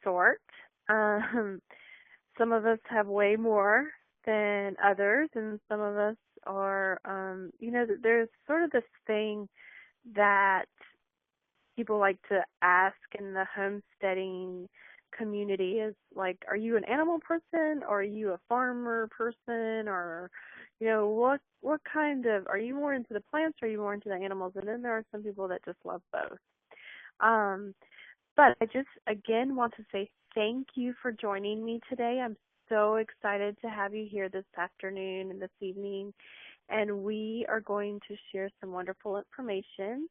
sort. Um, some of us have way more than others, and some of us are, there's sort of this thing that people like to ask in the homesteading community is like, are you an animal person or are you a farmer person, or what kind of, are you more into the plants or are you more into the animals? And then there are some people that just love both. But I just again want to say thank you for joining me today. I'm so excited to have you here this afternoon and this evening, and we are going to share some wonderful information.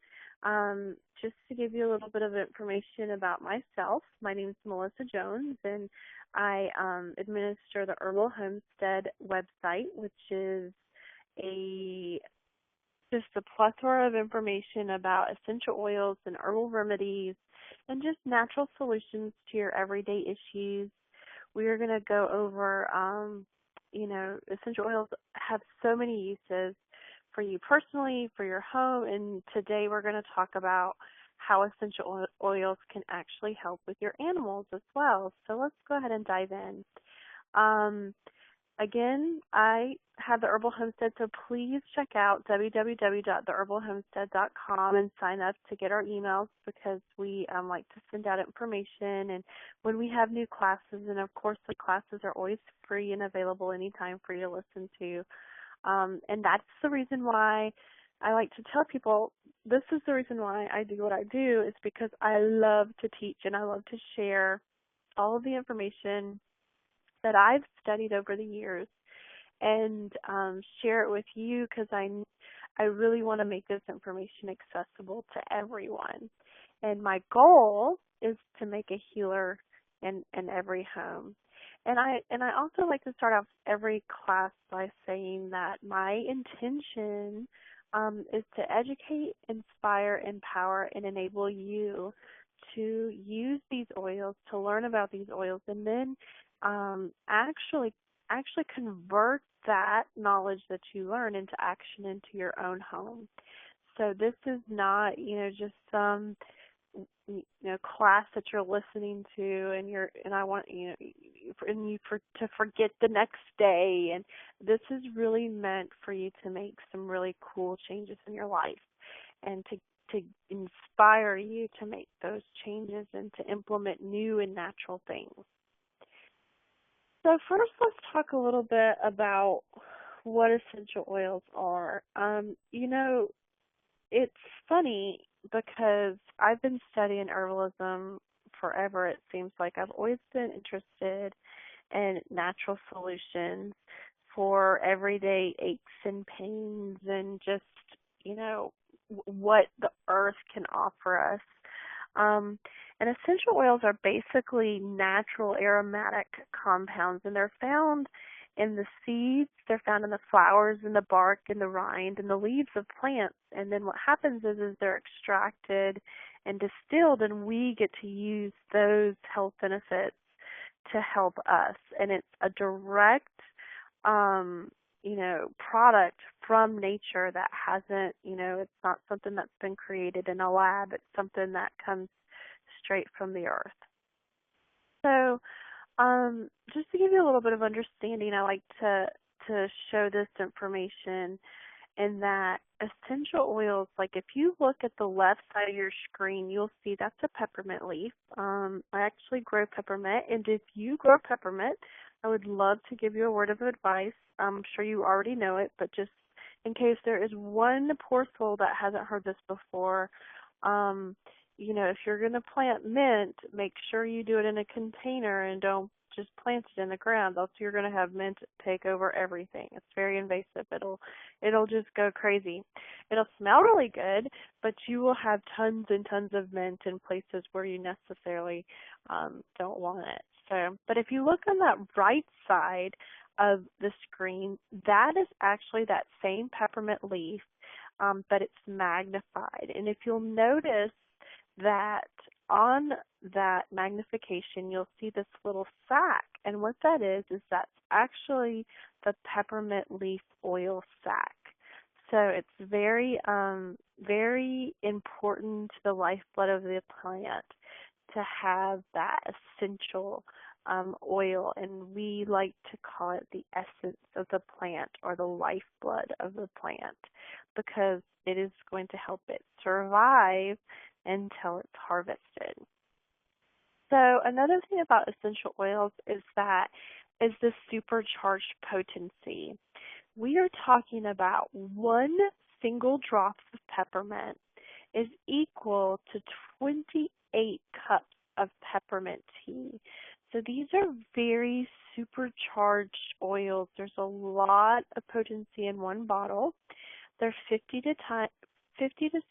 Just to give you a little bit of information about myself, my name is Melissa Jones, and I administer the Herbal Homestead website, which is just a plethora of information about essential oils and herbal remedies and just natural solutions to your everyday issues. We are going to go over, essential oils have so many uses for you personally, for your home, and today we're going to talk about how essential oils can actually help with your animals as well. So let's go ahead and dive in. Again, I have the Herbal Homestead, so please check out www.theherbalhomestead.com and sign up to get our emails, because we like to send out information and when we have new classes, and of course the classes are always free and available anytime for you to listen to. And that's the reason why I like to tell people, this is the reason why I do what I do, is because I love to teach and I love to share all of the information that I've studied over the years and share it with you, because I really want to make this information accessible to everyone. And my goal is to make a healer in every home. And I also like to start off every class by saying that my intention is to educate, inspire, empower, and enable you to use these oils, to learn about these oils, and then actually convert that knowledge that you learn into action into your own home. So this is not, just some class that you're listening to and I want to forget the next day. And this is really meant for you to make some really cool changes in your life and to inspire you to make those changes and to implement new and natural things. So first, let's talk a little bit about what essential oils are. It's funny because I've been studying herbalism forever. It seems like I've always been interested in natural solutions for everyday aches and pains and just, what the earth can offer us. And essential oils are basically natural aromatic compounds, and they're found in the seeds, they're found in the flowers, in the bark, in the rind, and the leaves of plants. And then what happens is they're extracted and distilled, and we get to use those health benefits to help us. And it's a direct, product from nature that hasn't, it's not something that's been created in a lab. It's something that comes straight from the earth. So just to give you a little bit of understanding, I like to show this information in that essential oils, like if you look at the left side of your screen, you'll see that's a peppermint leaf. I actually grow peppermint, and if you grow peppermint, I would love to give you a word of advice. I'm sure you already know it, but just in case there is one poor soul that hasn't heard this before, if you're going to plant mint, make sure you do it in a container and don't just plant it in the ground, else you're going to have mint take over everything. It's very invasive. It'll just go crazy. It'll smell really good, but you will have tons and tons of mint in places where you necessarily don't want it. So, but if you look on that right side of the screen, that is actually that same peppermint leaf, but it's magnified. And if you'll notice that on that magnification, you'll see this little sac. And what that is that's actually the peppermint leaf oil sac. So it's very, very important to the lifeblood of the plant. to have that essential oil, and we like to call it the essence of the plant or the lifeblood of the plant, because it is going to help it survive until it's harvested. So another thing about essential oils is the supercharged potency. We are talking about 1 single drop of peppermint is equal to 28 cups of peppermint tea. So these are very supercharged oils. There's a lot of potency in one bottle. They're 50 to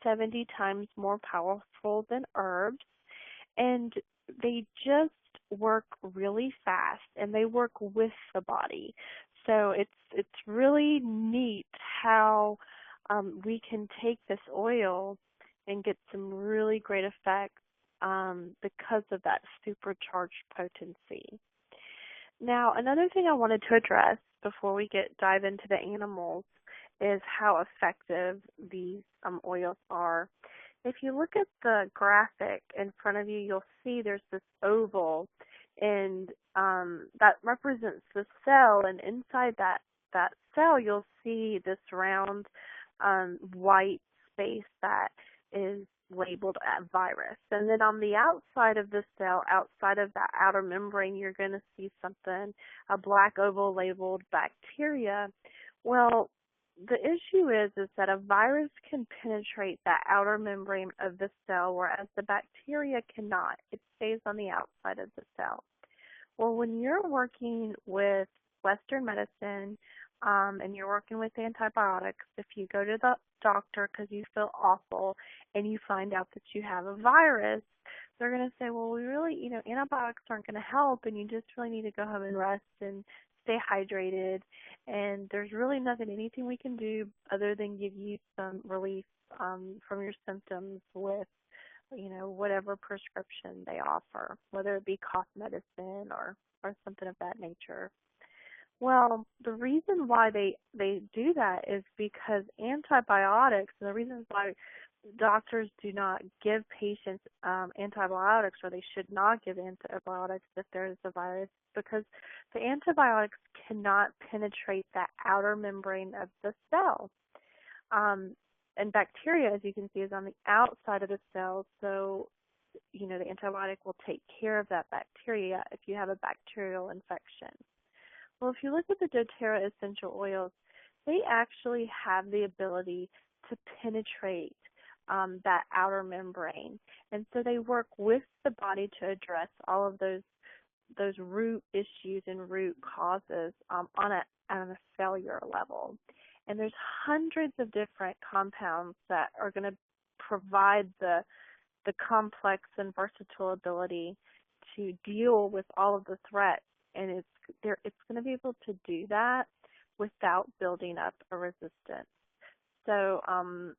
70 times more powerful than herbs, and they just work really fast, and they work with the body. So it's really neat how we can take this oil and get some really great effects because of that supercharged potency. Now, another thing I wanted to address before we dive into the animals is how effective these oils are. If you look at the graphic in front of you, you'll see there's this oval, and that represents the cell, and inside that cell you'll see this round white space that is labeled as virus. And then on the outside of the cell, outside of that outer membrane, you're going to see something, a black oval labeled bacteria. Well, the issue is that a virus can penetrate that outer membrane of the cell, whereas the bacteria cannot. It stays on the outside of the cell. Well, when you're working with Western medicine and you're working with antibiotics, if you go to the doctor because you feel awful and you find out that you have a virus, they're going to say, well, we really, antibiotics aren't going to help, and you just really need to go home and rest and stay hydrated, and there's really anything we can do other than give you some relief from your symptoms with, whatever prescription they offer, whether it be cough medicine or something of that nature. Well, the reason why they do that is because antibiotics, and the reasons why doctors do not give patients antibiotics, or they should not give antibiotics if there is a virus, because the antibiotics cannot penetrate that outer membrane of the cell. And bacteria, as you can see, is on the outside of the cell, so the antibiotic will take care of that bacteria if you have a bacterial infection. Well, if you look at the doTERRA essential oils, they actually have the ability to penetrate that outer membrane, and so they work with the body to address all of those root issues and root causes on a cellular level. And there's hundreds of different compounds that are going to provide the complex and versatile ability to deal with all of the threats, and it's going to be able to do that without building up a resistance. So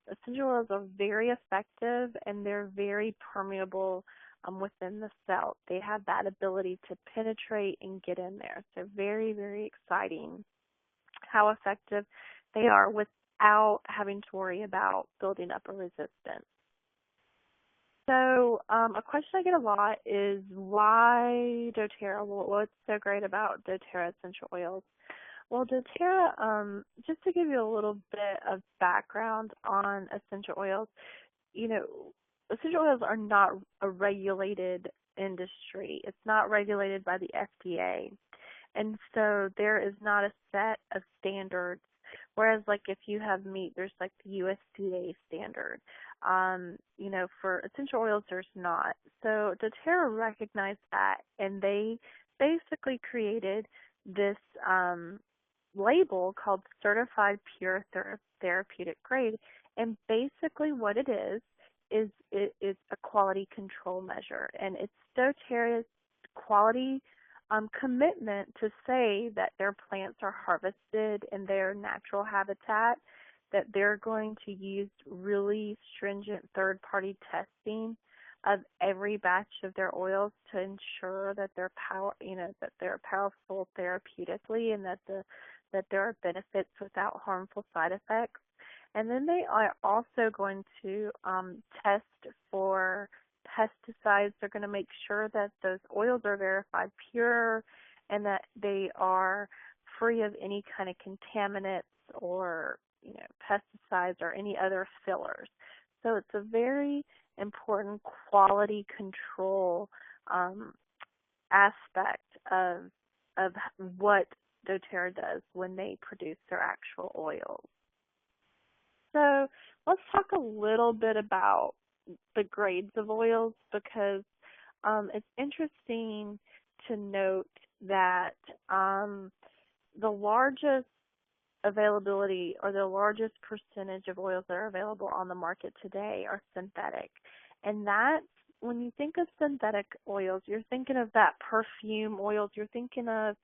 essential oils are very effective, and they're very permeable within the cell. They have that ability to penetrate and get in there. So very, very exciting how effective they are without having to worry about building up a resistance. So a question I get a lot is, why doTERRA? What's so great about doTERRA essential oils? Well, doTERRA, just to give you a little bit of background on essential oils, essential oils are not a regulated industry. It's not regulated by the FDA. And so there is not a set of standards. Whereas, like, if you have meat, there's like the USDA standard. For essential oils, there's not. So doTERRA recognized that, and they basically created this label called Certified Pure Therapeutic Grade. And basically what it is it is a quality control measure. And it's doTERRA's quality commitment to say that their plants are harvested in their natural habitat, that they're going to use really stringent third-party testing of every batch of their oils to ensure that they're powerful therapeutically, and that there are benefits without harmful side effects. And then they are also going to test for pesticides. They're going to make sure that those oils are verified pure and that they are free of any kind of contaminants or, pesticides or any other fillers. So it's a very important quality control aspect of what Doterra does when they produce their actual oils. So let's talk a little bit about the grades of oils, because it's interesting to note that the largest availability or the largest percentage of oils that are available on the market today are synthetic. And that's, when you think of synthetic oils, you're thinking of that perfume oils, you're thinking of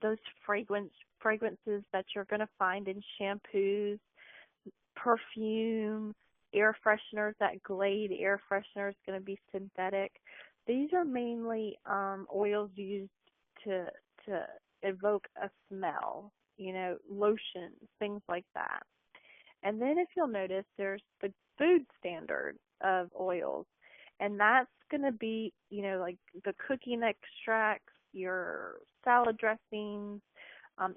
those fragrances that you're going to find in shampoos, perfume, air fresheners. That Glade air freshener is going to be synthetic. These are mainly oils used to evoke a smell, lotions, things like that. And then if you'll notice, there's the food standard of oils, and that's going to be, like the cooking extracts, your salad dressings,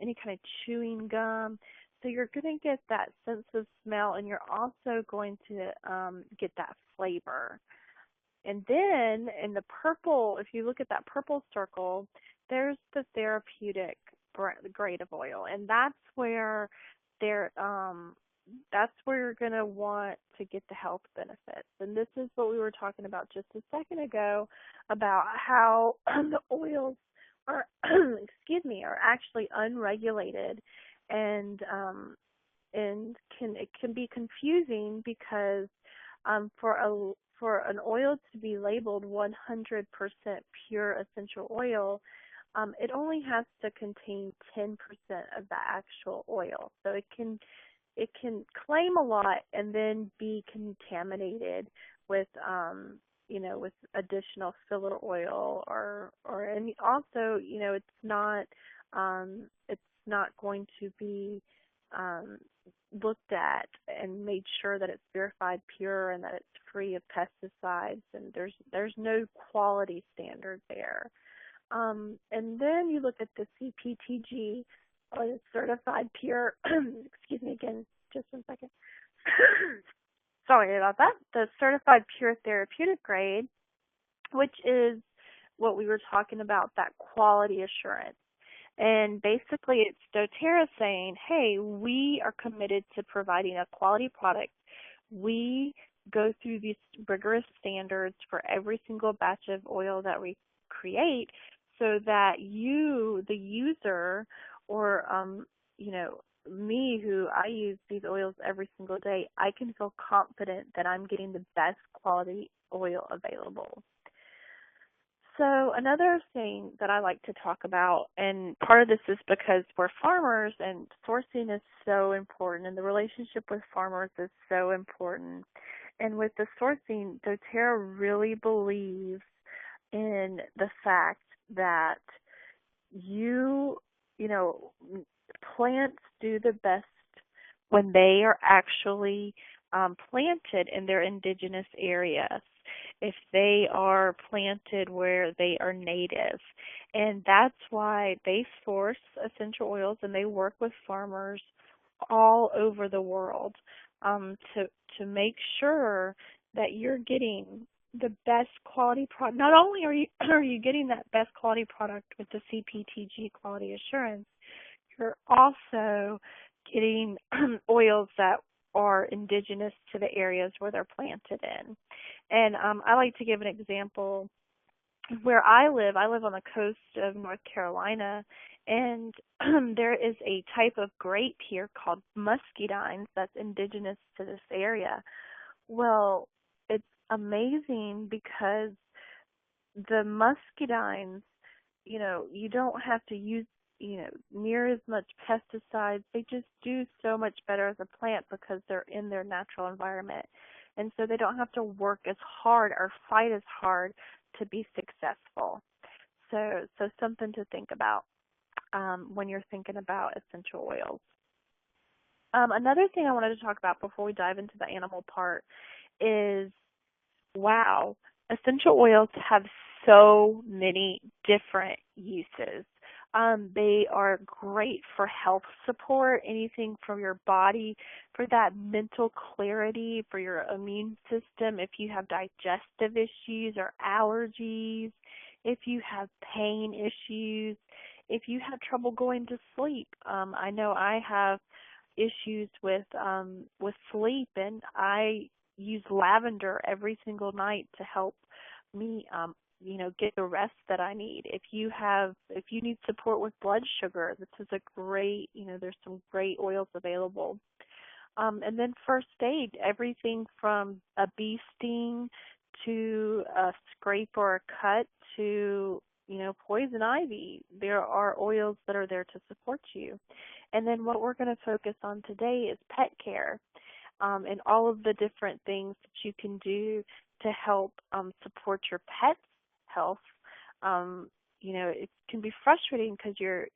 any kind of chewing gum. So you're going to get that sense of smell, and you're also going to get that flavor. And then in the purple, if you look at that purple circle, there's the therapeutic grade of oil, and that's where you're going to want to get the health benefits. And this is what we were talking about just a second ago about how the oils are, are actually unregulated, and it can be confusing because for an oil to be labeled 100% pure essential oil, it only has to contain 10% of the actual oil. So it can claim a lot and then be contaminated with with additional filler oil and also it's not going to be looked at and made sure that it's verified pure and that it's free of pesticides, and there's no quality standard there. And then you look at the CPTG, or the certified pure, excuse me again, just one second. Sorry about that. The certified pure therapeutic grade, which is what we were talking about, that quality assurance. And basically it's Doterra saying, hey, we are committed to providing a quality product. We go through these rigorous standards for every single batch of oil that we create so that you, the user, or, me, who I use these oils every single day, I can feel confident that I'm getting the best quality oil available. So another thing that I like to talk about, and part of this is because we're farmers and sourcing is so important, and the relationship with farmers is so important. And with the sourcing, Doterra really believes in the fact that plants do the best when they are actually planted in their indigenous areas, if they are planted where they are native. And that's why they source essential oils and they work with farmers all over the world to make sure that you're getting the best quality product. Not only are you getting that best quality product with the CPTG quality assurance, you're also getting oils that are indigenous to the areas where they're planted in. And I like to give an example. Where I live on the coast of North Carolina, and there is a type of grape here called muscadines that's indigenous to this area. Well, it's amazing because the muscadines, you don't have to use near as much pesticides. They just do so much better as a plant because they're in their natural environment. And so they don't have to work as hard or fight as hard to be successful. So something to think about when you're thinking about essential oils. Another thing I wanted to talk about before we dive into the animal part is, wow, essential oils have so many different uses. They are great for health support, anything from your body, for that mental clarity, for your immune system, if you have digestive issues or allergies, if you have pain issues, if you have trouble going to sleep. I know I have issues with sleep, and I use lavender every single night to help me get the rest that I need. If you need support with blood sugar, this is a great, there's some great oils available. And then first aid, everything from a bee sting to a scrape or a cut to, poison ivy. There are oils that are there to support you. And then what we're going to focus on today is pet care, and all of the different things that you can do to help support your pet's health. It can be frustrating because your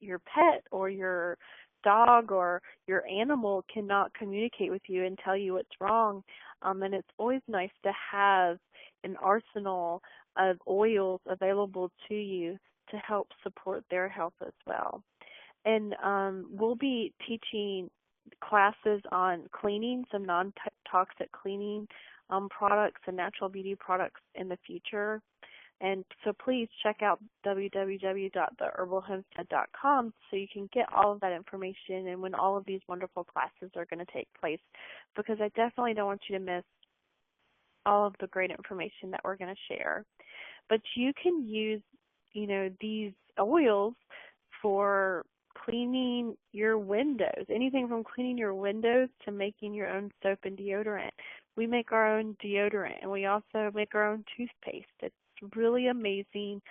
pet or your dog or your animal cannot communicate with you and tell you what's wrong. And it's always nice to have an arsenal of oils available to you to help support their health as well. And we'll be teaching classes on cleaning, some non-toxic cleaning products and natural beauty products in the future. And so please check out www.theherbalhomestead.com so you can get all of that information and when all of these wonderful classes are going to take place, because I definitely don't want you to miss all of the great information that we're going to share. But you can use, these oils for cleaning your windows, anything from cleaning your windows to making your own soap and deodorant. We make our own deodorant, and we also make our own toothpaste. It's really amazing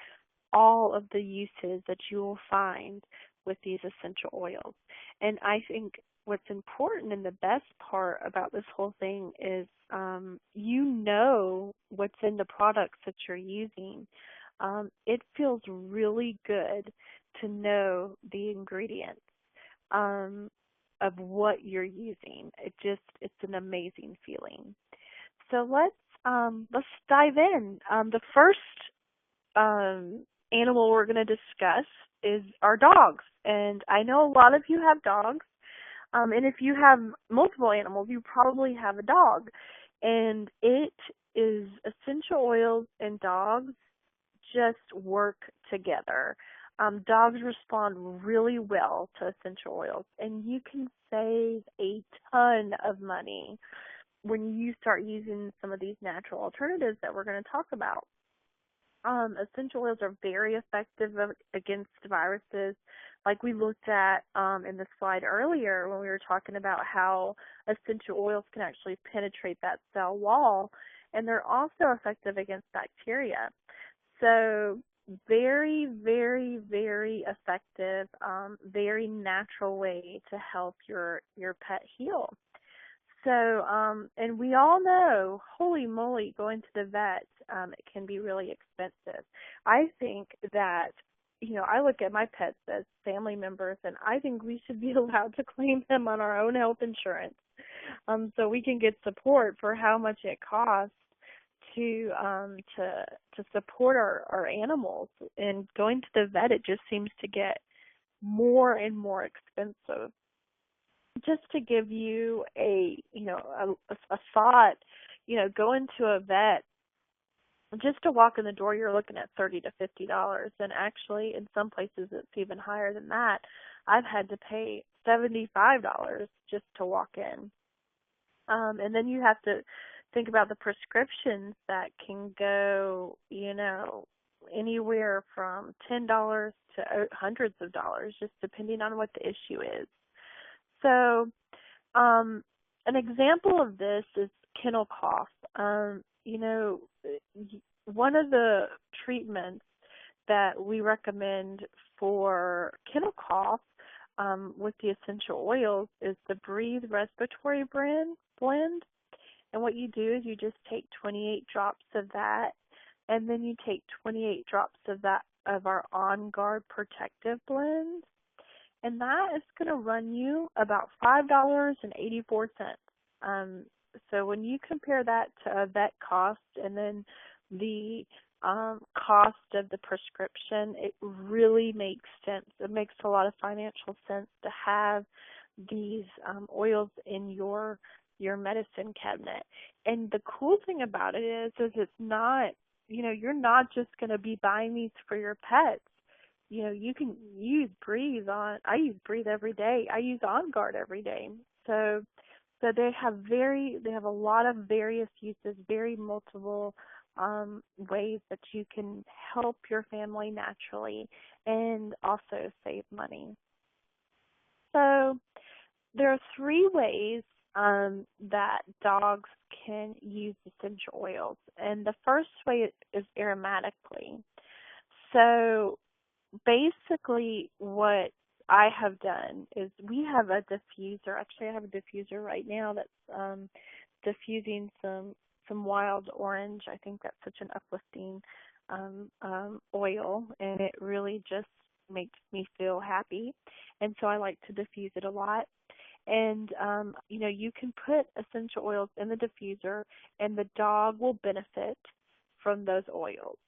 all of the uses that you will find with these essential oils. And I think what's important and the best part about this whole thing is what's in the products that you're using. It feels really good to know the ingredients of what you're using. It's an amazing feeling. So let's dive in. The first animal we're going to discuss is our dogs. And I know a lot of you have dogs. And if you have multiple animals, you probably have a dog. And it is essential oils and dogs just work together. Dogs respond really well to essential oils, and you can save a ton of money when you start using some of these natural alternatives that we're going to talk about. Essential oils are very effective against viruses, like we looked at in the slide earlier when we were talking about how essential oils can actually penetrate that cell wall, and they're also effective against bacteria. So very, very, very effective, very natural way to help your pet heal. So, and we all know, holy moly, going to the vet, it can be really expensive. I think that, I look at my pets as family members, and I think we should be allowed to claim them on our own health insurance, so we can get support for how much it costs to support our animals. And going to the vet, it just seems to get more and more expensive. Just to give you a thought, going to a vet, just to walk in the door, you're looking at $30 to $50, and actually in some places it's even higher than that. I've had to pay $75 just to walk in, and then you have to think about the prescriptions that can go, anywhere from $10 to hundreds of dollars, just depending on what the issue is. So, an example of this is kennel cough. One of the treatments that we recommend for kennel cough with the essential oils is the Breathe Respiratory blend. And what you do is you just take 28 drops of that, and then you take 28 drops of our On Guard Protective blend. And that is going to run you about $5.84. So when you compare that to a vet cost, and then the cost of the prescription, it really makes sense. It makes a lot of financial sense to have these oils in your medicine cabinet. And the cool thing about it is it's not, you're not just going to be buying these for your pets. You can use Breathe on. I use Breathe every day. I use On Guard every day. So they have a lot of various uses, very multiple ways that you can help your family naturally and also save money. So there are 3 ways that dogs can use essential oils, and the first way is aromatically. So basically what I have done is we have a diffuser. Actually, I have a diffuser right now that's diffusing some wild orange. I think that's such an uplifting oil, and it really just makes me feel happy. And so I like to diffuse it a lot. And, you can put essential oils in the diffuser, and the dog will benefit from those oils.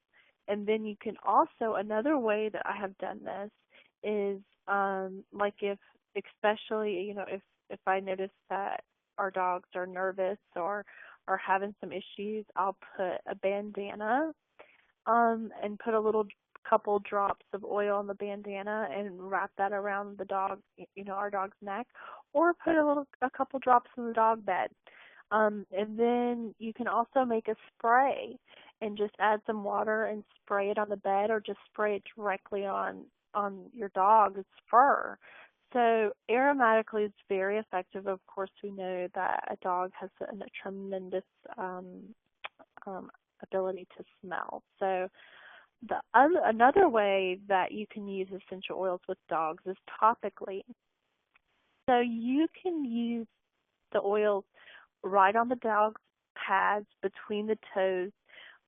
And then you can also, another way that I have done this is, like especially, if I notice that our dogs are nervous or are having some issues, I'll put a bandana, and put a couple drops of oil on the bandana and wrap that around the dog, our dog's neck, or put a couple drops in the dog bed. And then you can also make a spray and just add some water and spray it on the bed, or just spray it directly on your dog's fur. So aromatically is very effective. Of course, we know that a dog has a tremendous ability to smell. So another way that you can use essential oils with dogs is topically. So you can use the oils right on the dog's pads, between the toes,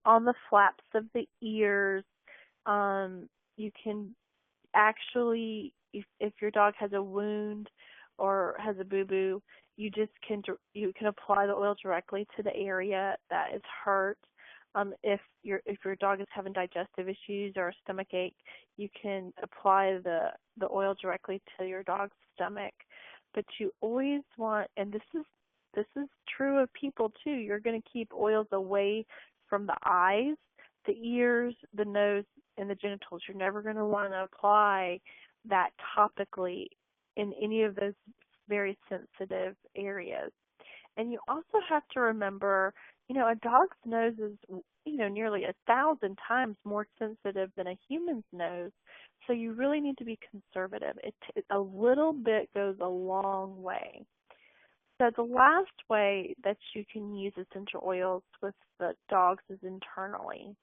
on the flaps of the ears. You can actually, if your dog has a wound or has a boo-boo, you can apply the oil directly to the area that is hurt. If your dog is having digestive issues or a stomach ache, you can apply the oil directly to your dog's stomach. But you always want, and this is true of people too, you're going to keep oils away from the eyes, the ears, the nose, and the genitals. You're never going to want to apply that topically in any of those very sensitive areas. And you also have to remember, a dog's nose is, nearly 1,000 times more sensitive than a human's nose. So you really need to be conservative. A little bit goes a long way. So the last way that you can use essential oils with the dogs is internally.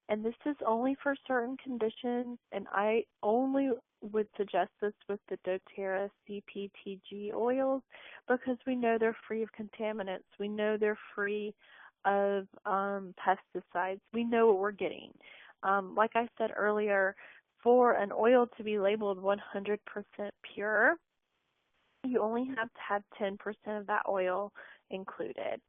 And this is only for certain conditions, and I only would suggest this with the Doterra CPTG oils because we know they're free of contaminants. We know they're free of pesticides. We know what we're getting. Like I said earlier, for an oil to be labeled 100% pure, you only have to have 10% of that oil included.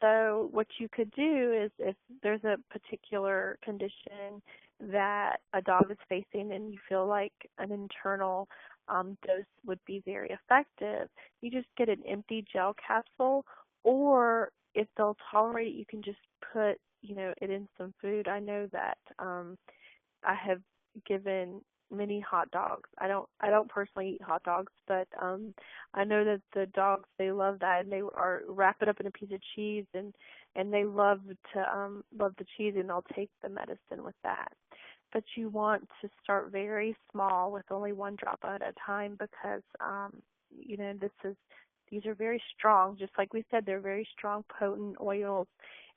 So what you could do is, if there's a particular condition that a dog is facing and you feel like an internal dose would be very effective, you just get an empty gel capsule, or if they'll tolerate it, you can just put, it in some food. I know that I have given many hot dogs. I don't personally eat hot dogs, but I know that the dogs, they love that, and they wrap it up in a piece of cheese, and they love the cheese, and they'll take the medicine with that. But you want to start very small with only 1 drop at a time because these are very strong. Just like we said, they're very strong, potent oils,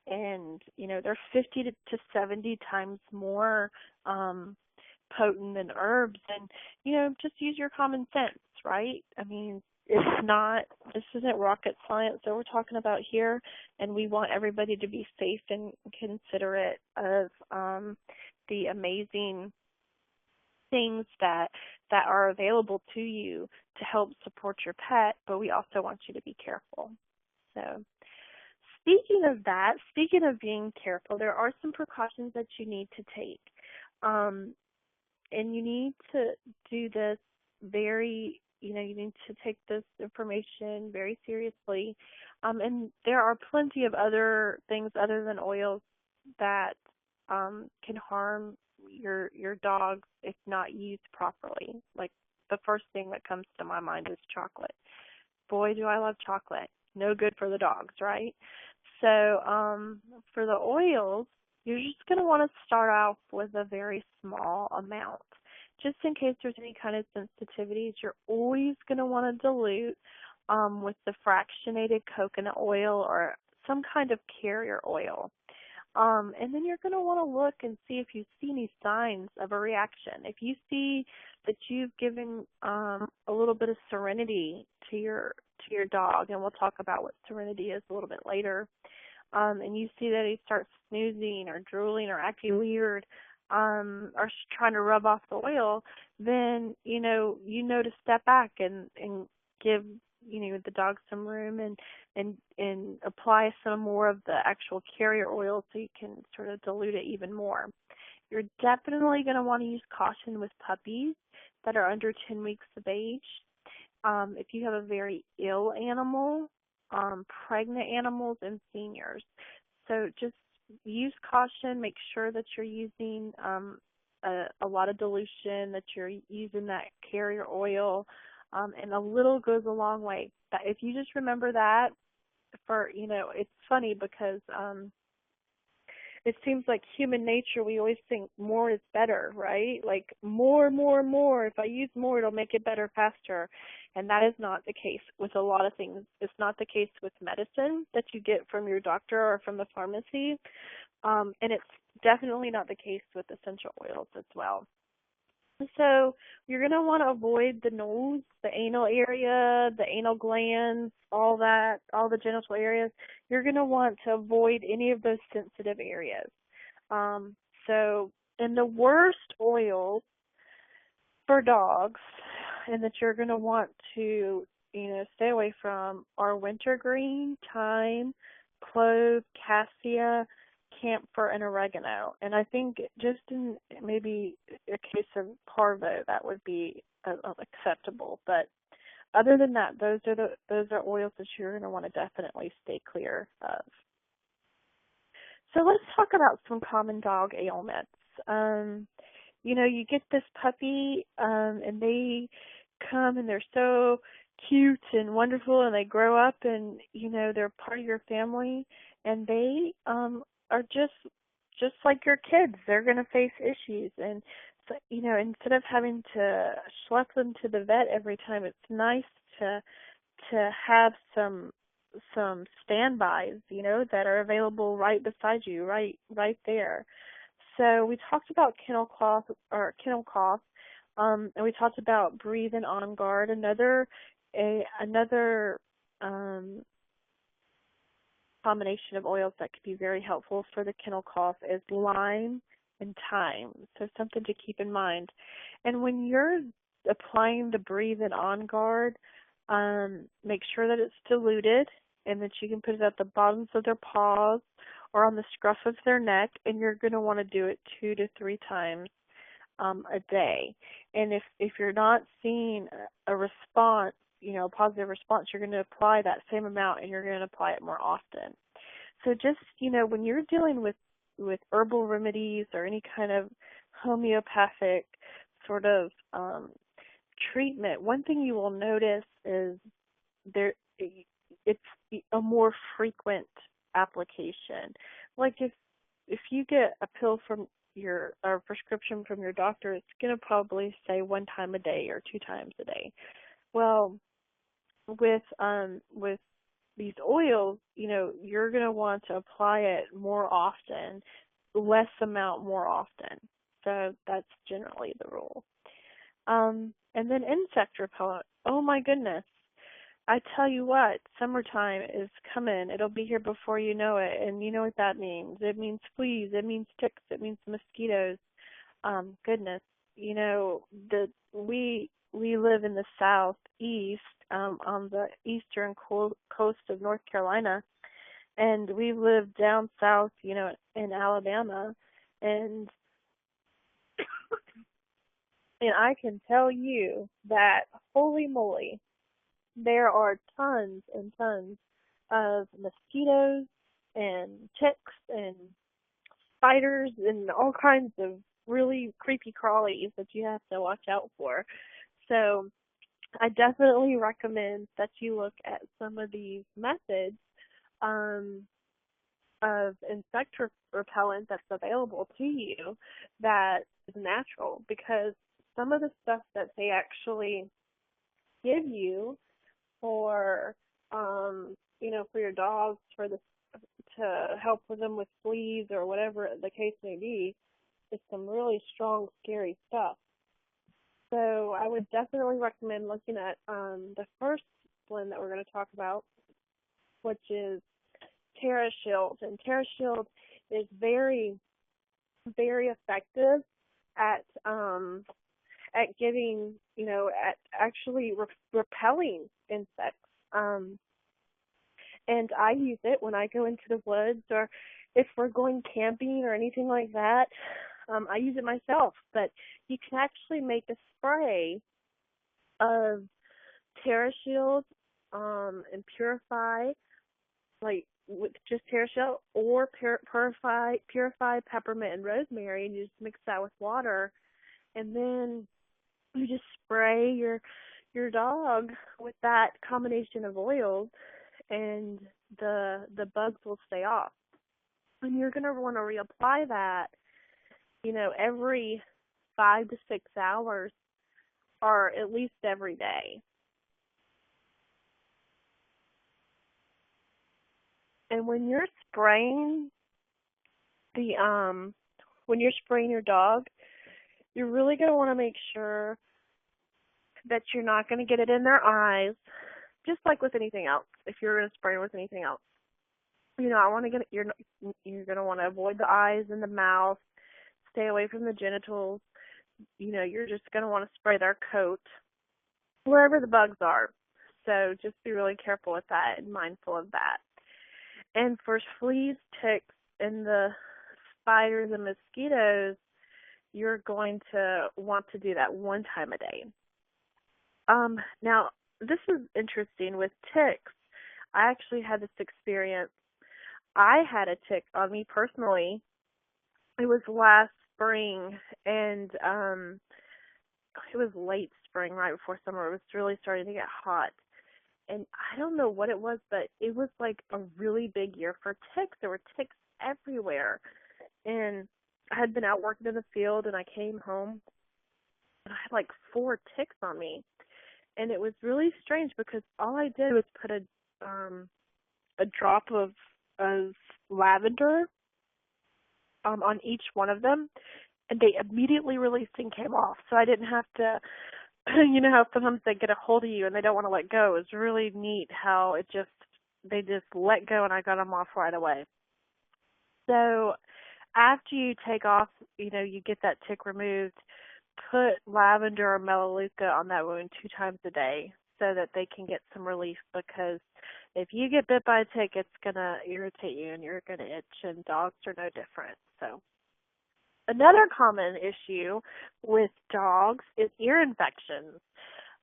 and they're 50 to 70 times more potent than herbs. And just use your common sense, right? I mean, this isn't rocket science that we're talking about here, and we want everybody to be safe and considerate of the amazing things that are available to you to help support your pet, but we also want you to be careful. So speaking of that, speaking of being careful, there are some precautions that you need to take. And you need to do this you need to take this information very seriously. And there are plenty of other things other than oils that can harm your dog if not used properly. Like the first thing that comes to my mind is chocolate. Boy, do I love chocolate. No good for the dogs, right? So for the oils, you're just going to want to start off with a very small amount. Just in case there's any kind of sensitivities, you're always going to want to dilute with the fractionated coconut oil or some kind of carrier oil. And then you're going to want to look and see if you see any signs of a reaction. If you see that you've given a little bit of serenity to your dog, and we'll talk about what serenity is a little bit later, and you see that he starts snoozing or drooling or acting weird, or trying to rub off the oil, then you know to step back and give the dog some room and apply some more of the actual carrier oil so you can sort of dilute it even more. You're definitely going to want to use caution with puppies that are under 10 weeks of age. If you have a very ill animal, pregnant animals, and seniors. So just use caution. Make sure that you're using a lot of dilution, that you're using that carrier oil, and a little goes a long way. But if you just remember that, it's funny because it seems like human nature, we always think more is better, right? Like more. If I use more, it'll make it better faster. And that is not the case with a lot of things. It's not the case with medicine that you get from your doctor or from the pharmacy. And it's definitely not the case with essential oils as well. So you're going to want to avoid the nose, the anal area, the anal glands, all the genital areas. You're going to want to avoid any of those sensitive areas. And the worst oils for dogs and that you're going to want to, stay away from are wintergreen, thyme, clove, cassia, camphor, and oregano. And I think just in maybe a case of parvo, that would be acceptable. But other than that, those are oils that you're going to want to definitely stay clear of. So let's talk about some common dog ailments. You get this puppy, and they come and they're so cute and wonderful, and they grow up and, they're part of your family, and they are just like your kids. They're going to face issues, and so, instead of having to schlep them to the vet every time, it's nice to have some standbys, that are available right beside you, right there. So we talked about kennel cough, and we talked about breathing on guard. Another combination of oils that could be very helpful for the kennel cough is lime and thyme. So something to keep in mind. And when you're applying the breathe in on guard, make sure that it's diluted and that you can put it at the bottoms of their paws or on the scruff of their neck, and you're going to want to do it 2 to 3 times a day. And if you're not seeing a response, a positive response, you're going to apply that same amount, and you're going to apply it more often. So just, when you're dealing with herbal remedies or any kind of homeopathic sort of treatment, one thing you will notice is it's a more frequent application. Like if you get a pill from or prescription from your doctor, it's going to probably say 1 time a day or 2 times a day. Well, with these oils, you're going to want to apply it more often, less amount more often. So that's generally the rule. And then insect repellent. Oh my goodness. I tell you what, summertime is coming. It'll be here before you know it. And you know what that means. It means fleas. It means ticks. It means mosquitoes. Goodness. We live in the southeast, on the eastern coast of North Carolina, And we lived down south, in Alabama, and I can tell you that, holy moly, there are tons and tons of mosquitoes and ticks and spiders and all kinds of really creepy crawlies that you have to watch out for. So I definitely recommend that you look at some of these methods of insect repellent that's available to you that is natural, because some of the stuff that they actually give you for for your dogs, to help with them with fleas or whatever the case may be, is some really strong, scary stuff. So I would definitely recommend looking at the first blend that we're going to talk about, which is Terra Shield. And Terra Shield is very, very effective at giving, at actually repelling insects. And I use it when I go into the woods, or if we're going camping or anything like that. I use it myself, but you can actually make a spray of Terra Shield and Purify, like with just Terra Shield, or Purify peppermint and rosemary, and you just mix that with water, and then you just spray your dog with that combination of oils, and the bugs will stay off. And you're going to want to reapply that, every 5 to 6 hours, or at least every day. And when you're spraying your dog, you're really going to want to make sure that you're not going to get it in their eyes, just like with anything else. If you're going to spray with anything else, you're going to want to avoid the eyes and the mouth, stay away from the genitals. You're just going to want to spray their coat, wherever the bugs are. So just be really careful with that and mindful of that. And for fleas, ticks, and the spiders and mosquitoes, you're going to want to do that one time a day. Now, this is interesting with ticks. I actually had this experience. I had a tick on me personally. It was last spring, and it was late spring, right before summer. It was really starting to get hot. And I don't know what it was, but it was like a really big year for ticks. There were ticks everywhere. And I had been out working in the field, and I came home, and I had like 4 ticks on me. And it was really strange, because all I did was put a drop of lavender on each one of them, and they immediately released and came off. So I didn't have to, how sometimes they get a hold of you and they don't want to let go. It's really neat how they just let go, and I got them off right away. So after you take off, you get that tick removed, put lavender or melaleuca on that wound 2 times a day so that they can get some relief, because if you get bit by a tick, it's going to irritate you and you're going to itch, and dogs are no different. So another common issue with dogs is ear infections.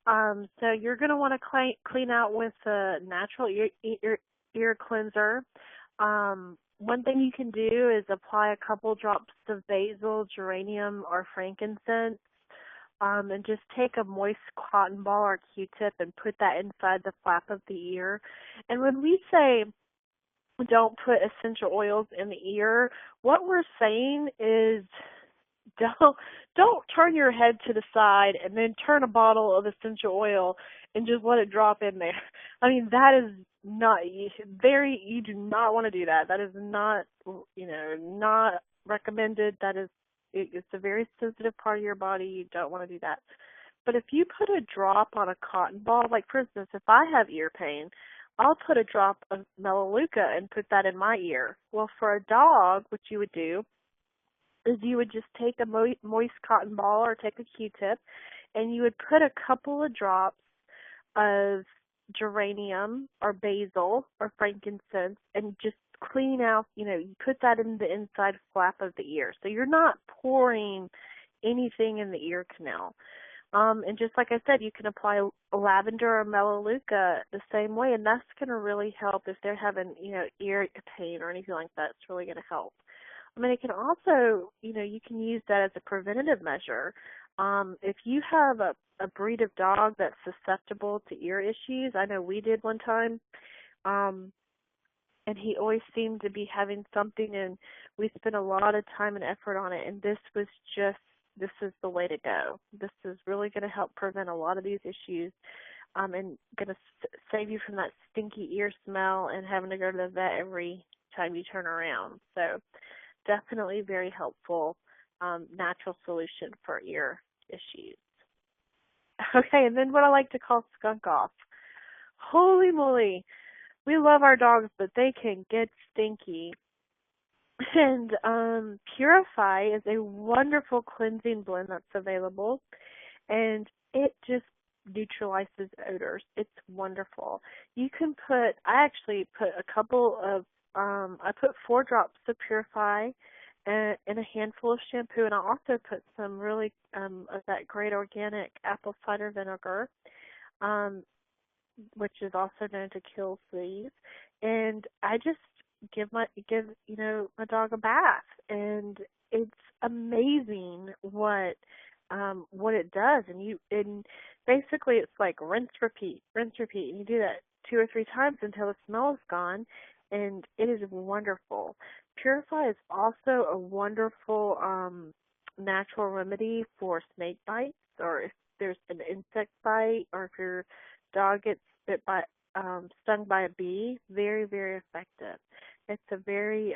So you're going to want to clean out with a natural ear cleanser. One thing you can do is apply a couple drops of basil, geranium, or frankincense, and just take a moist cotton ball or Q-tip and put that inside the flap of the ear. And when we say don't put essential oils in the ear, what we're saying is don't turn your head to the side and then turn a bottle of essential oil and just let it drop in there. I mean, that is not you do not want to do that. That is not, not recommended. It's a very sensitive part of your body. You don't want to do that. But if you put a drop on a cotton ball, like for instance, if I have ear pain, I'll put a drop of melaleuca and put that in my ear. Well, for a dog, what you would do is you would just take a moist cotton ball or take a Q-tip, and you would put a couple of drops of geranium or basil or frankincense and just clean out, you put that in the inside flap of the ear. So you're not pouring anything in the ear canal. And just like I said, you can apply lavender or melaleuca the same way, and that's going to really help if they're having, ear pain or anything like that. It's really going to help. I mean, it can also, you can use that as a preventative measure. If you have a breed of dog that's susceptible to ear issues, I know we did one time, and he always seemed to be having something, and we spent a lot of time and effort on it, and this is the way to go. This is really going to help prevent a lot of these issues, and going to save you from that stinky ear smell and having to go to the vet every time you turn around. So definitely very helpful natural solution for ear issues. Okay, and then what I like to call skunk off. Holy moly, we love our dogs, but they can get stinky. And Purify is a wonderful cleansing blend that's available, and it just neutralizes odors. It's wonderful. You can I actually put a couple of, I put 4 drops of Purify in a handful of shampoo, and I also put some really of that great organic apple cider vinegar, which is also known to kill fleas, and I just give my dog a bath, and it's amazing what it does. And basically it's like rinse repeat, and you do that 2 or 3 times until the smell is gone, and it is wonderful. Purify is also a wonderful natural remedy for snake bites, or if there's an insect bite, or if your dog gets stung by a bee. Very, very effective. It's a very,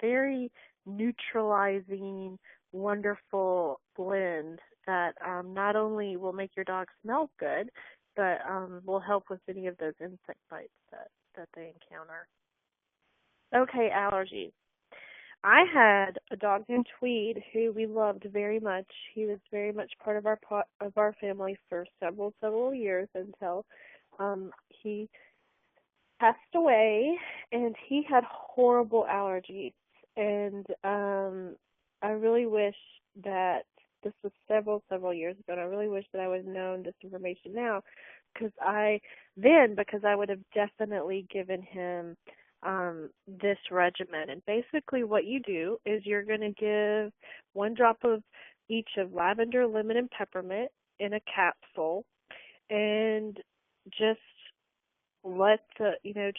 very neutralizing, wonderful blend that not only will make your dog smell good, but will help with any of those insect bites that they encounter. Okay, allergies. I had a dog named Tweed who we loved very much. He was very much part of our family for several years until he passed away, and he had horrible allergies. And I really wish that this was several years ago, and I really wish that I would have known this information now, because I would have definitely given him this regimen. And basically what you do is you're going to give 1 drop of each of lavender, lemon, and peppermint in a capsule, and just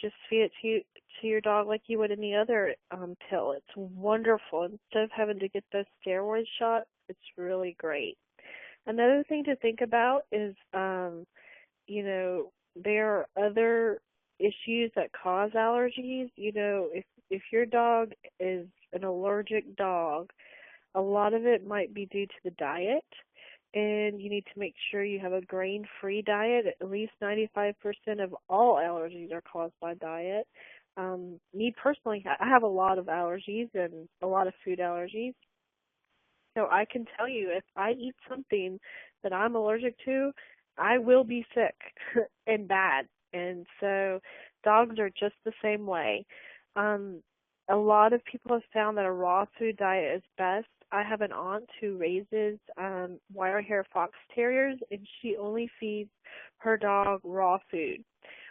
just feed it to your dog like you would any other pill. It's wonderful. Instead of having to get those steroid shots, it's really great. Another thing to think about is, there are other issues that cause allergies. If your dog is an allergic dog, a lot of it might be due to the diet, and you need to make sure you have a grain-free diet. At least 95% of all allergies are caused by diet. Me personally, I have a lot of allergies and a lot of food allergies. So I can tell you, if I eat something that I'm allergic to, I will be sick and bad. And so dogs are just the same way. A lot of people have found that a raw food diet is best. I have an aunt who raises wire hair fox terriers, and she only feeds her dog raw food.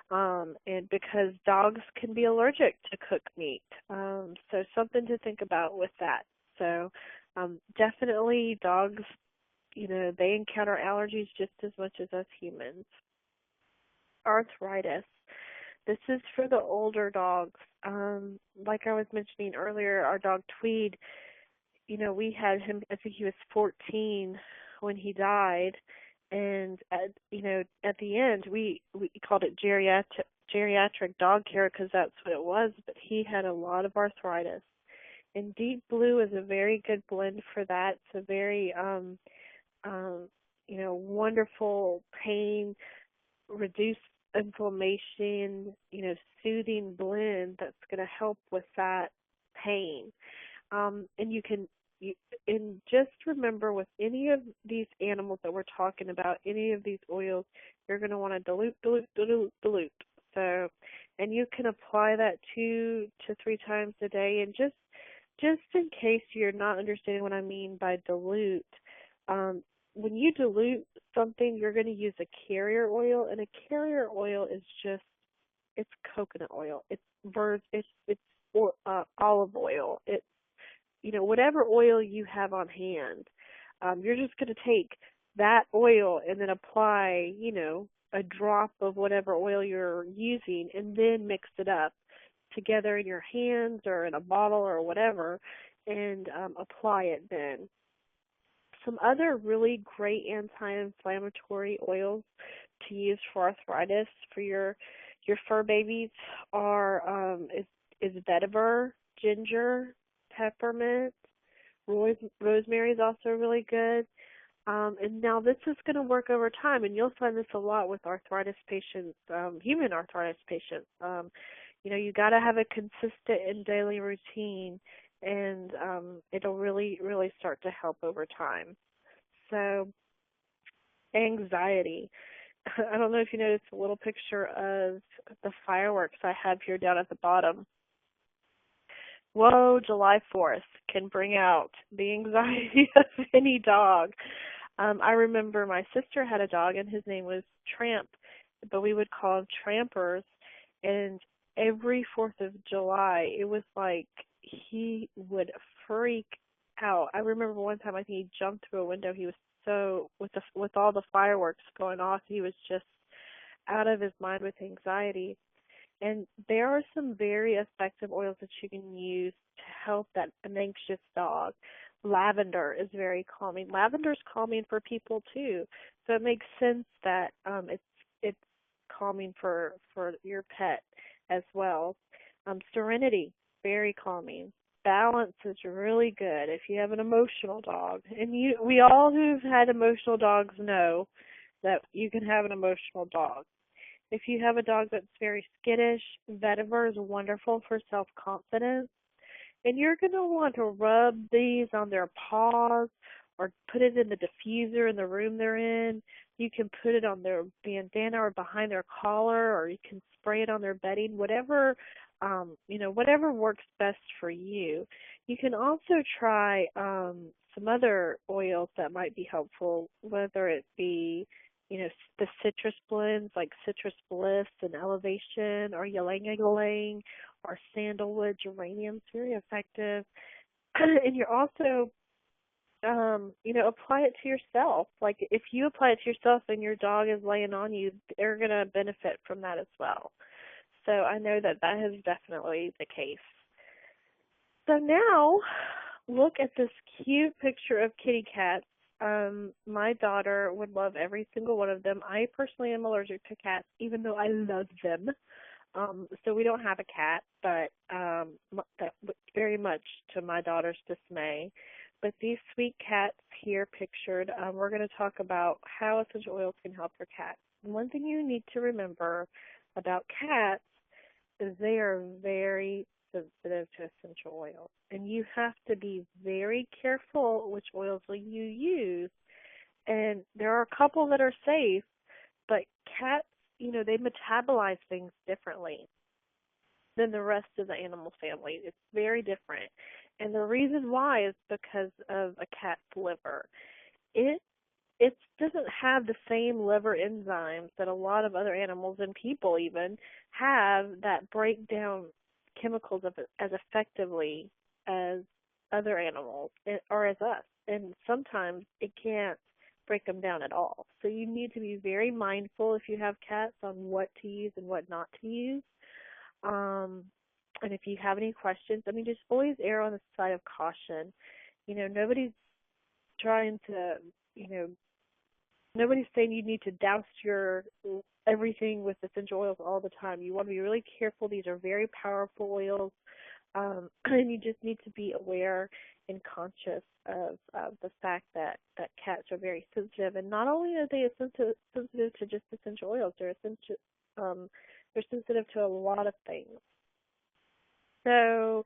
And because dogs can be allergic to cooked meat. So something to think about with that. So definitely dogs, they encounter allergies just as much as us humans. Arthritis. This is for the older dogs. Like I was mentioning earlier, our dog Tweed, we had him, I think he was 14 when he died. And, at the end, we called it geriatric dog care because that's what it was, but he had a lot of arthritis. And Deep Blue is a very good blend for that. It's a very, wonderful pain, reduced inflammation, soothing blend that's going to help with that pain. And you can and just remember, with any of these animals that we're talking about, any of these oils, you're going to want to dilute, dilute, dilute, dilute. So, and you can apply that 2 to 3 times a day. And just in case you're not understanding what I mean by dilute, when you dilute something, you're going to use a carrier oil, and a carrier oil is just, it's coconut oil. It's olive oil. It's, whatever oil you have on hand. You're just going to take that oil and then apply, a drop of whatever oil you're using, and then mix it up together in your hands or in a bottle or whatever, and apply it then. Some other really great anti-inflammatory oils to use for arthritis for your fur babies are is vetiver, ginger, peppermint, rosemary is also really good. And now this is going to work over time, and you'll find this a lot with arthritis patients, human arthritis patients. You got to have a consistent and daily routine, and it'll really, really start to help over time. So, anxiety. I don't know if you noticed a little picture of the fireworks I have here down at the bottom. Whoa, July 4th can bring out the anxiety of any dog. I remember my sister had a dog, and his name was Tramp, but we would call him Trampers, and every 4th of July, it was like he would freak out. I remember one time, I think he jumped through a window. He was so, with all the fireworks going off, he was just out of his mind with anxiety. And there are some very effective oils that you can use to help an anxious dog. Lavender is very calming. Lavender is calming for people too, so it makes sense that it's calming for your pet as well. Serenity, very calming. Balance is really good if you have an emotional dog. And we all who've had emotional dogs know that you can have an emotional dog. If you have a dog that's very skittish, vetiver is wonderful for self-confidence. And you're going to want to rub these on their paws or put it in the diffuser in the room they're in. You can put it on their bandana or behind their collar, or you can spray it on their bedding, whatever whatever works best for you. You can also try some other oils that might be helpful, whether it be the citrus blends like Citrus Bliss and Elevation, or ylang ylang, or sandalwood. Geranium's very effective. And you're also, apply it to yourself. Like if you apply it to yourself and your dog is laying on you, they're going to benefit from that as well. So I know that is definitely the case. So now, look at this cute picture of kitty cats. My daughter would love every single one of them. I personally am allergic to cats, even though I love them. So we don't have a cat, but that very much to my daughter's dismay. But these sweet cats here pictured, we're going to talk about how essential oils can help your cat. And one thing you need to remember about cats is they are very sensitive to essential oils, and you have to be very careful which oils you use. And there are a couple that are safe, but cats, they metabolize things differently than the rest of the animal family. It's very different, and the reason why is because of a cat's liver. It doesn't have the same liver enzymes that a lot of other animals and people even have that break down chemicals as effectively as other animals or as us. And sometimes it can't break them down at all. So you need to be very mindful if you have cats on what to use and what not to use. And if you have any questions, just always err on the side of caution. Nobody's trying to, nobody's saying you need to douse your everything with essential oils all the time. You want to be really careful. These are very powerful oils, and you just need to be aware and conscious of the fact that cats are very sensitive. And not only are they sensitive to just essential oils, they're sensitive to a lot of things. So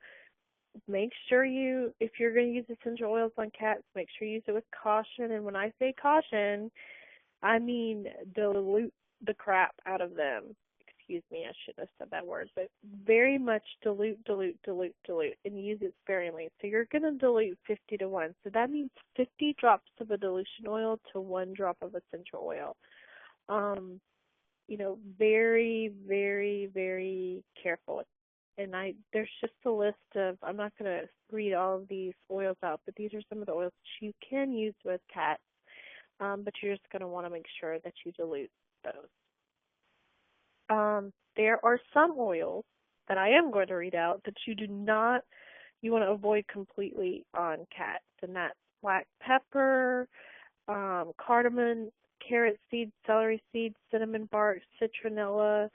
make sure if you're going to use essential oils on cats, make sure you use it with caution. And when I say caution, I mean dilute the crap out of them. Excuse me, I shouldn't have said that word, but very much dilute, and use it sparingly. So you're going to dilute 50 to 1. So that means 50 drops of a dilution oil to 1 drop of essential oil. Very, very, very careful. And there's just a list of, I'm not going to read all of these oils out, but these are some of the oils that you can use with cats, but you're just going to want to make sure that you dilute those. There are some oils that I am going to read out that you want to avoid completely on cats, and that's black pepper, cardamom, carrot seed, celery seed, cinnamon bark, citronella,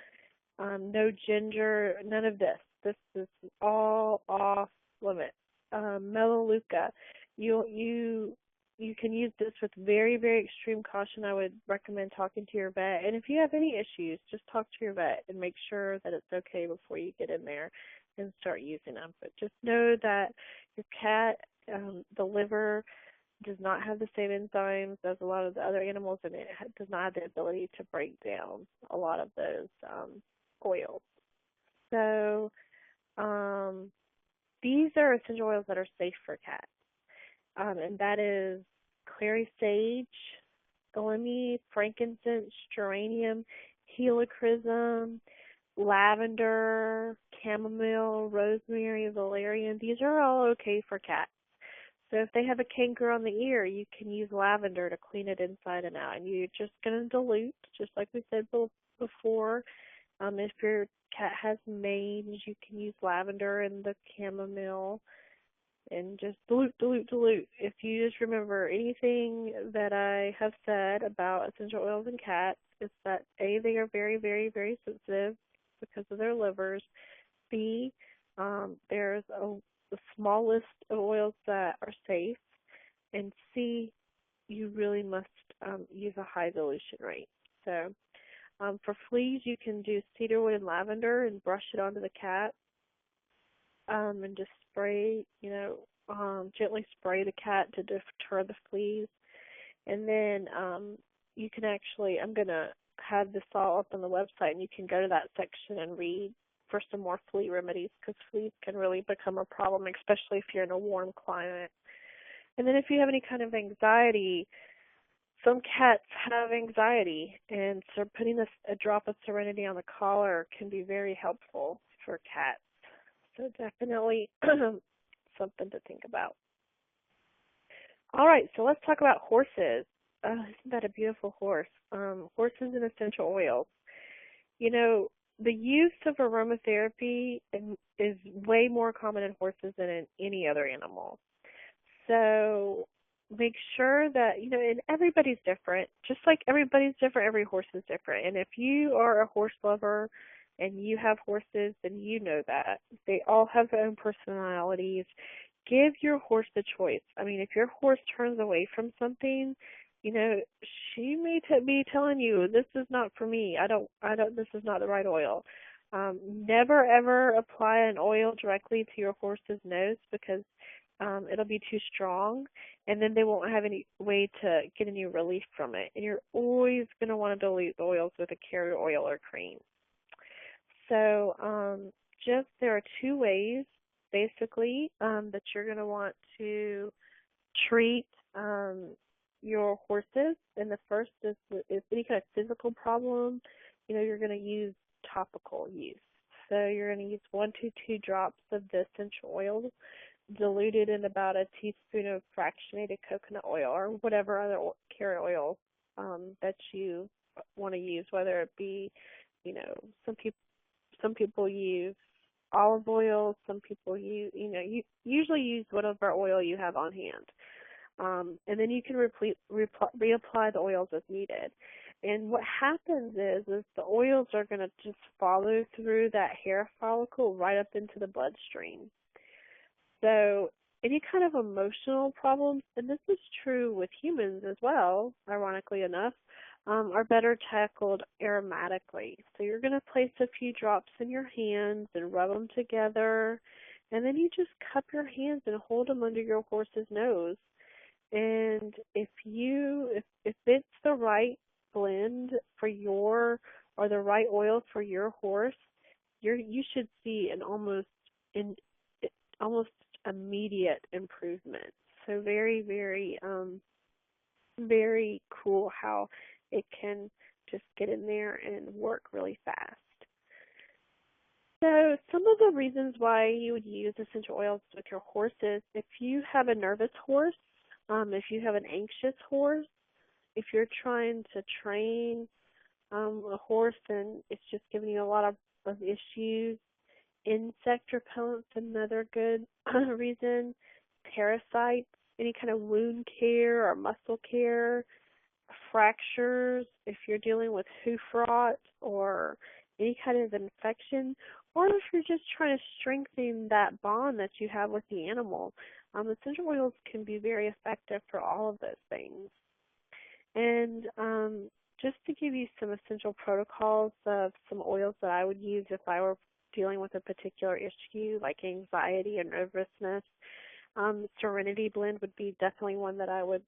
no ginger, none of this. This is all off limits. Melaleuca, you can use this with very, very extreme caution. I would recommend talking to your vet. And if you have any issues, just talk to your vet and make sure that it's okay before you get in there and start using them. But just know that your cat, the liver, does not have the same enzymes as a lot of the other animals, and it does not have the ability to break down a lot of those oils. So these are essential oils that are safe for cats, and that is clary sage, elemi, frankincense, geranium, helichrysum, lavender, chamomile, rosemary, valerian. These are all okay for cats. So if they have a canker on the ear, you can use lavender to clean it inside and out. And you're just going to dilute, just like we said before. If your cat has mange, you can use lavender and the chamomile. And just dilute. If you just remember anything that I have said about essential oils in cats, it's that A, they are very, very, very sensitive because of their livers. B, there's a small list of oils that are safe. And C, you really must use a high dilution rate. So for fleas, you can do cedarwood and lavender and brush it onto the cat. And just spray, gently spray the cat to deter the fleas. And then you can actually, I'm going to have this all up on the website, and you can go to that section and read for some more flea remedies, because fleas can really become a problem, especially if you're in a warm climate. And then if you have any kind of anxiety, some cats have anxiety, and so putting a drop of Serenity on the collar can be very helpful for cats. So definitely something to think about. All right, so let's talk about horses. Isn't that a beautiful horse? Horses and essential oils. The use of aromatherapy is way more common in horses than in any other animal. So make sure that, and everybody's different. Just like everybody's different, every horse is different. And if you are a horse lover and you have horses, then you know that. They all have their own personalities. Give your horse the choice. I mean, if your horse turns away from something, she may be telling you, this is not for me. This is not the right oil. Never ever apply an oil directly to your horse's nose, because it'll be too strong, and then they won't have any way to get any relief from it. And you're always going to want to dilute the oils with a carrier oil or cream. So there are 2 ways, basically, that you're going to want to treat your horses. And the first is any kind of physical problem, you're going to use topical use. So you're going to use 1 to 2 drops of the essential oil diluted in about a teaspoon of fractionated coconut oil or whatever other carrier oil that you want to use, whether it be, some people use olive oil, some people use, you usually use whatever oil you have on hand. And then you can reapply the oils as needed. And what happens is the oils are going to just follow through that hair follicle right up into the bloodstream. So any kind of emotional problems, and this is true with humans as well, ironically enough, are better tackled aromatically. So you're going to place a few drops in your hands and rub them together And then you just cup your hands and hold them under your horse's nose. And if it's the right blend for or the right oil for your horse, you should see an almost immediate improvement. So very, very very cool how it can just get in there and work really fast. So some of the reasons why you would use essential oils with your horses: if you have a nervous horse, if you have an anxious horse, if you're trying to train a horse and it's just giving you a lot of issues. Insect repellent's another good reason. Parasites, any kind of wound care or muscle care. Fractures, if you're dealing with hoof rot or any kind of infection, or if you're just trying to strengthen that bond that you have with the animal. Essential oils can be very effective for all of those things. And just to give you some essential protocols of some oils that I would use if I were dealing with a particular issue like anxiety and nervousness, Serenity Blend would be definitely one that I would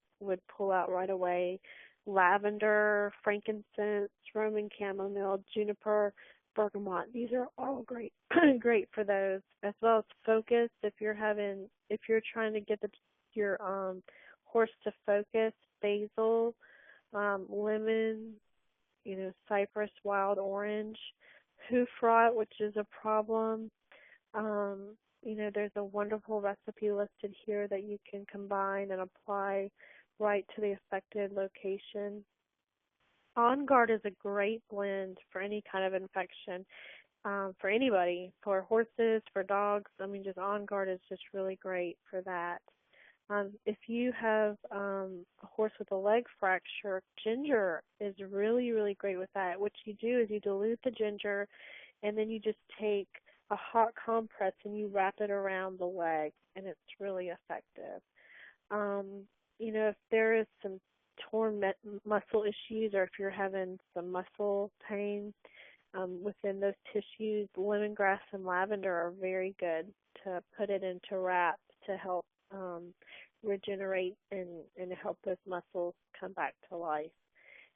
pull out right away. Lavender, frankincense, Roman chamomile, juniper, bergamot. These are all great great for those, as well as focus. If you're trying to get your horse to focus, basil, lemon, cypress, wild orange, hoof rot, which is a problem. There's a wonderful recipe listed here that you can combine and apply right to the affected location. On Guard is a great blend for any kind of infection, for anybody, for horses, for dogs. Just On Guard is just really great for that. If you have a horse with a leg fracture, ginger is really, really great with that. What you do is you dilute the ginger, and then you just take a hot compress and you wrap it around the leg, and it's really effective. If there is some torn muscle issues, or if you're having some muscle pain within those tissues, lemongrass and lavender are very good to put it into wraps to help regenerate and help those muscles come back to life.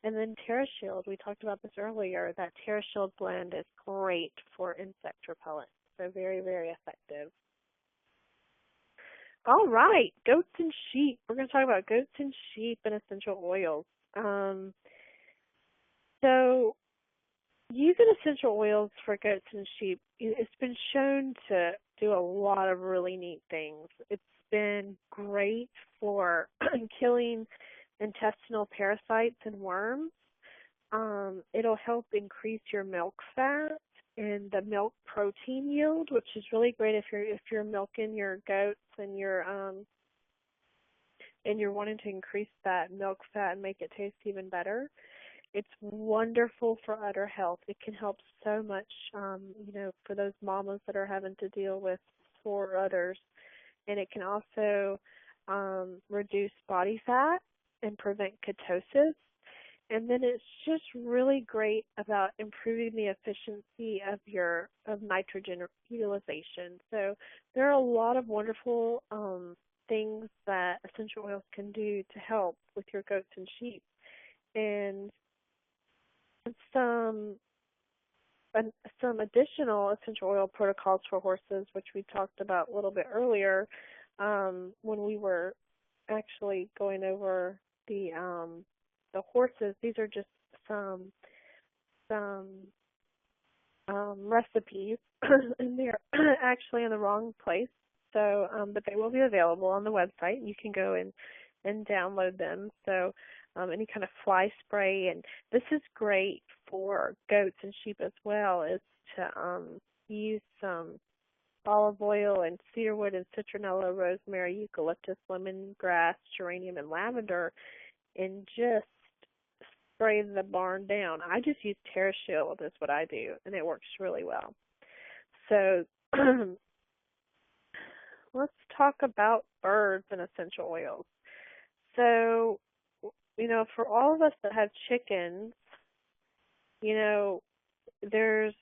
And then TerraShield, we talked about this earlier, that TerraShield blend is great for insect repellent, so very, very effective. All right, goats and sheep. We're going to talk about goats and sheep and essential oils. So using essential oils for goats and sheep, it's been shown to do a lot of really neat things. It's been great for killing intestinal parasites and worms. It'll help increase your milk fat and the milk protein yield, which is really great if you're milking your goats and you're wanting to increase that milk fat and make it taste even better. It's wonderful for udder health. It can help so much, for those mamas that are having to deal with sore udders. And it can also reduce body fat and prevent ketosis. And then it's just really great about improving the efficiency of nitrogen utilization. So there are a lot of wonderful things that essential oils can do to help with your goats and sheep. And some additional essential oil protocols for horses, which we talked about a little bit earlier when we were actually going over the horses. These are just some recipes, and they're actually in the wrong place. So, but they will be available on the website. You can go and download them. So, any kind of fly spray, and this is great for goats and sheep as well, is to use some olive oil and cedarwood and citronella, rosemary, eucalyptus, lemongrass, geranium, and lavender, and just spray the barn down. I just use TerraShield, is what I do, and it works really well. So let's talk about birds and essential oils. So, for all of us that have chickens, there's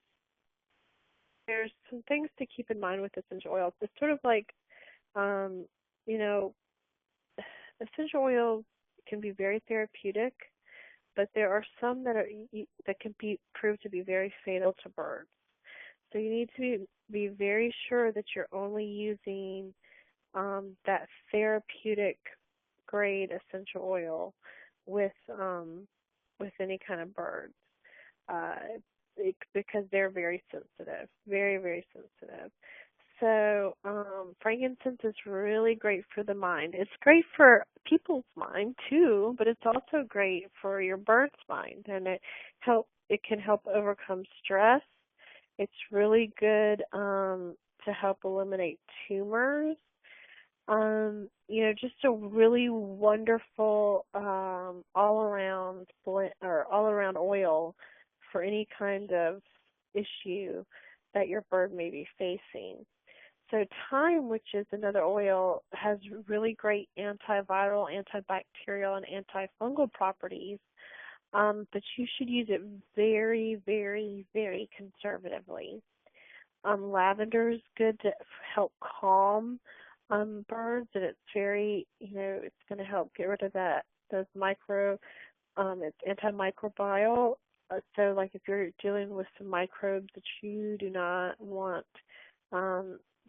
there's some things to keep in mind with essential oils. It's sort of like, you know, essential oils can be very therapeutic, but there are some that can be proved to be very fatal to birds. So you need to be very sure that you're only using that therapeutic grade essential oil with any kind of birds, because they're very sensitive, very, very sensitive. So frankincense is really great for the mind. It's great for people's mind too, but it's also great for your bird's mind, and it can help overcome stress. It's really good to help eliminate tumors. Just a really wonderful all-around oil for any kind of issue that your bird may be facing. So thyme, which is another oil, has really great antiviral, antibacterial, and antifungal properties, but you should use it very, very, very conservatively. Lavender is good to help calm birds, and it's very, it's going to help get rid of those it's antimicrobial. So like if you're dealing with some microbes that you do not want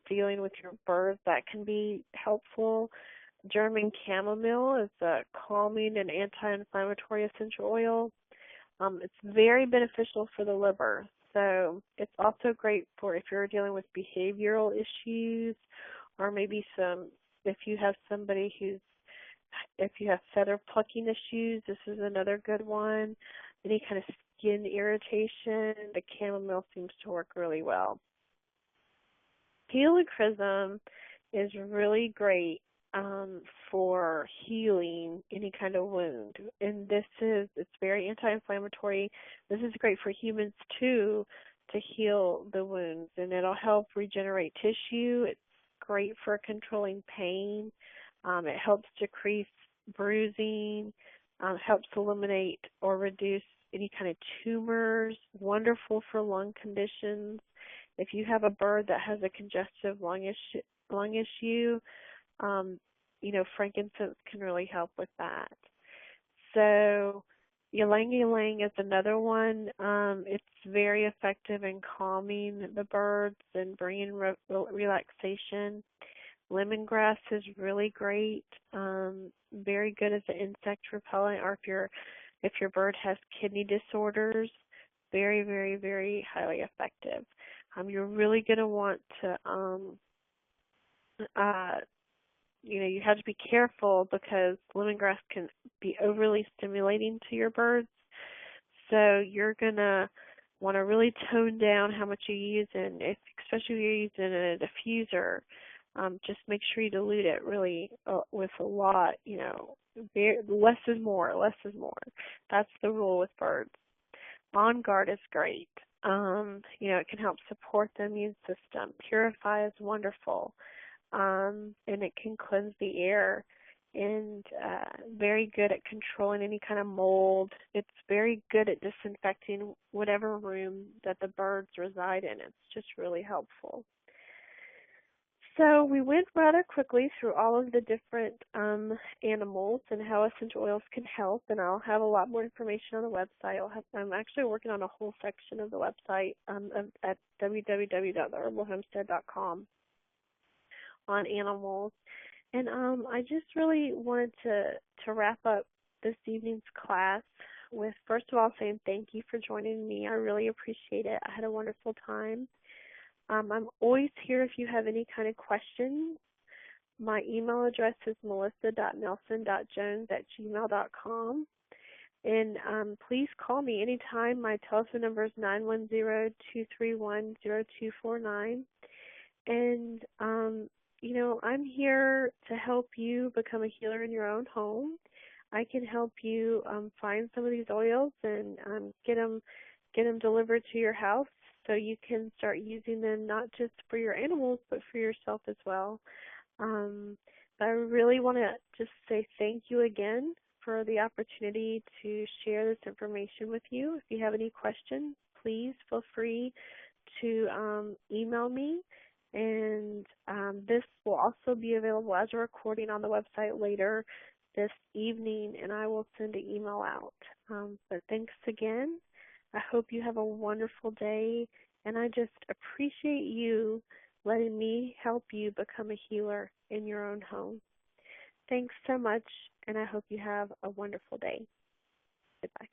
dealing with your birds, that can be helpful. German chamomile is a calming and anti-inflammatory essential oil. It's very beneficial for the liver. So it's also great for if you're dealing with behavioral issues, or maybe if you have feather plucking issues, this is another good one. Any kind of skin irritation, the chamomile seems to work really well. Helichrysum is really great for healing any kind of wound, and it's very anti-inflammatory. This is great for humans too, to heal the wounds, and it'll help regenerate tissue. It's great for controlling pain. It helps decrease bruising, helps eliminate or reduce any kind of tumors, wonderful for lung conditions. If you have a bird that has a congestive lung issue, frankincense can really help with that. So ylang ylang is another one. It's very effective in calming the birds and bringing relaxation. Lemongrass is really great, very good as an insect repellent, or if your bird has kidney disorders, very, very, very highly effective. You're really going to want to, you have to be careful because lemongrass can be overly stimulating to your birds. So you're going to want to really tone down how much you use, and especially if you're using a diffuser, just make sure you dilute it really with a lot, less is more, less is more. That's the rule with birds. On Guard is great. It can help support the immune system. Purify is wonderful. And it can cleanse the air, and very good at controlling any kind of mold. It's very good at disinfecting whatever room that the birds reside in. It's just really helpful. So we went rather quickly through all of the different animals and how essential oils can help, and I'll have a lot more information on the website. I'm actually working on a whole section of the website at www.theherbalhomestead.com on animals. And I just really wanted to wrap up this evening's class with, first of all, saying thank you for joining me. I really appreciate it. I had a wonderful time. I'm always here if you have any kind of questions. My email address is melissa.nelson.jones@gmail.com. And please call me anytime. My telephone number is 910-231-0249. And, I'm here to help you become a healer in your own home. I can help you find some of these oils and get them delivered to your house, so you can start using them not just for your animals, but for yourself as well. I really want to just say thank you again for the opportunity to share this information with you. If you have any questions, please feel free to email me, and this will also be available as a recording on the website later this evening, and I will send an email out. But thanks again. I hope you have a wonderful day, and I just appreciate you letting me help you become a healer in your own home. Thanks so much, and I hope you have a wonderful day. Goodbye.